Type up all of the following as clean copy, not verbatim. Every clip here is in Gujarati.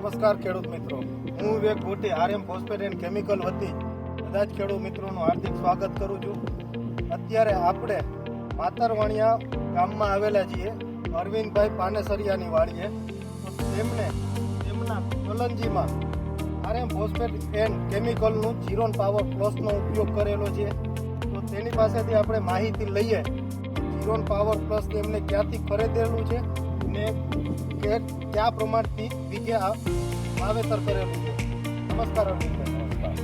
નમસ્કાર ખેડૂત મિત્રો, હું વિવેક ગોટી આરએમ ફોસ્ફેટ એન્ડ કેમિકલ વતી બધા જ ખેડૂત મિત્રોનું હાર્દિક સ્વાગત કરું છું. અત્યારે આપણે માતરવાણિયા ગામમાં આવેલા છીએ, અરવિંદભાઈ પાનેસરિયાની વાડીએ. તો તેમના કલંજીમાં આરએમ ફોસ્ફેટ એન્ડ કેમિકલનું જીરોન પાવર પ્લસનો ઉપયોગ કરેલો છે. તો તેની પાસેથી આપણે માહિતી લઈએ જીરોન પાવર પ્લસ તેમને ક્યાંથી ખરીદેલું છે ને કયા પ્રમાણથી બીજે વાવેતર કરેલું છે. નમસ્કાર અરવિંદભાઈ. નમસ્કાર.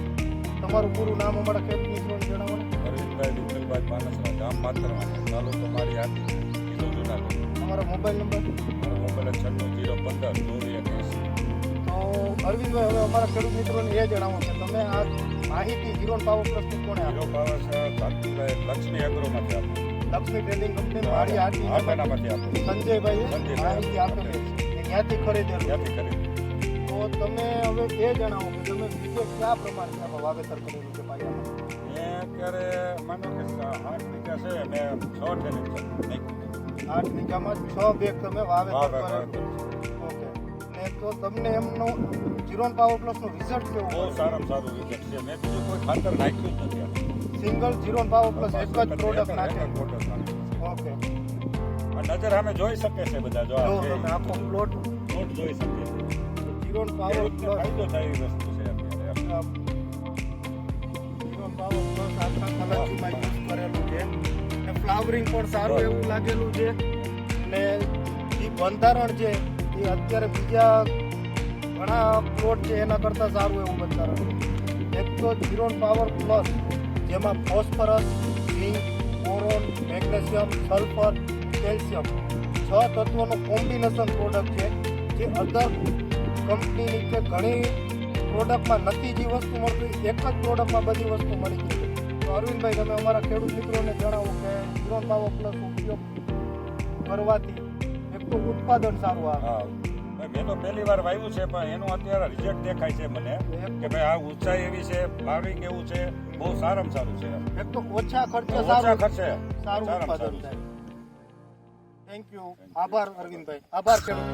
તમારું પૂરું નામ અમારા ખેડૂત મિત્રોને જણાવો ને. અરવિંદભાઈ વિઠ્ઠલભાઈ પાનસરા, ગામ માતરવાણિયા, તાલુકો મારી હાથી, જિલ્લો જુનાગઢ. તમારો મોબાઈલ નંબર? મારો મોબાઈલ 96 015 981. તો અરવિંદભાઈ, હવે અમારા ખેડૂત મિત્રોને એ જણાવો કે તમે આ માહિતી જીરોન પાવર પ્લસની કોણે હીરો પાવર છે ભારતીભાઈ લક્ષ્મી એગ્રોમાંથી આપો. લક્ષ્મી ટ્રેડિંગ કંપની મારી હાથી આટાણામાંથી આપો. સંજયભાઈએ સંજયભાઈ. માહિતી આપેલી છે કે ક્યાંથી ખરીદેલું. ત્યાંથી ખરીદી. તો તમે હવે એ જણાવો કે તમે બીજે કયા પ્રમાણે આમાં વાવેતર કરેલું છે પાયામાં? મેં અત્યારે માનો કે 8 વીઘા છે, મેં 6 ઠેલી નાખ્યું. 8 વીઘામાં 6 બેગ તમે વાવેતર કરેલું. ઓકે. ને તો તમને એમનો જીરોન પાવર પ્લસનું રિઝલ્ટ કેવું? બહુ સારામાં સારું રિઝલ્ટ છે. મેં બીજું કોઈ ખાતર નાખ્યું જ નથી. સિંગલ જીરોન પાવર પ્લસ એક જ પ્રોડક્ટ નાખે. પ્રોડક્ટ નાખે. ઓકે. આ નજર સામે જોઈ શકે છે બધા. જો જો આ તમે આખો પ્લોટ પ્લોટ જોઈ શકે છે. જીરોન પાવર ખેડૂતને પ્લસ ફાયદો થાય એવી વસ્તુ છે અત્યારે. જીરોન પાવર પ્લસ આખા કલંજીમાં યુઝ કરેલું છે. ને ફ્લાવરિંગ પણ સારું એવું લાગેલું છે. ને જે બંધારણ છે એ અત્યારે બીજા ઘણા પ્લોટ છે એના કરતાં સારું એવું બંધારણ છે. એક તો જીરોન પાવર પ્લસ જેમાં phosphorus, zinc, boron, magnesium, sulphur, calcium 6 તત્વોનું કોમ્બિનેશન પ્રોડક્ટ છે, જે અધર કંપનીની કે ઘણી પ્રોડક્ટમાં નથી જે વસ્તુ મળતી, એક જ પ્રોડક્ટમાં બધી વસ્તુ મળી ગઈ છે. તો અરવિંદભાઈ, તમે અમારા ખેડૂત મિત્રોને જણાવો કે જીરોન પાવર પ્લસ ઉપયોગ કરવાથી એક તો ઉત્પાદન સારું આવે. હા, મેં તો પહેલી વાર વાવ્યું છે, પણ એનું અત્યારે રિઝલ્ટ દેખાય છે મને કે ભાઈ આ ઊંચાઈ એવી છે, ફ્લાવરિંગ એવું છે, બહુ સારામાં સારું છે. એક તો ઓછા ખર્ચે ઓછા સારું ખર્ચે સારું સારામાં ઉત્પાદન સારું થાય. Thank you. આભાર અરવિંદભાઈ. આભાર ખેડૂત.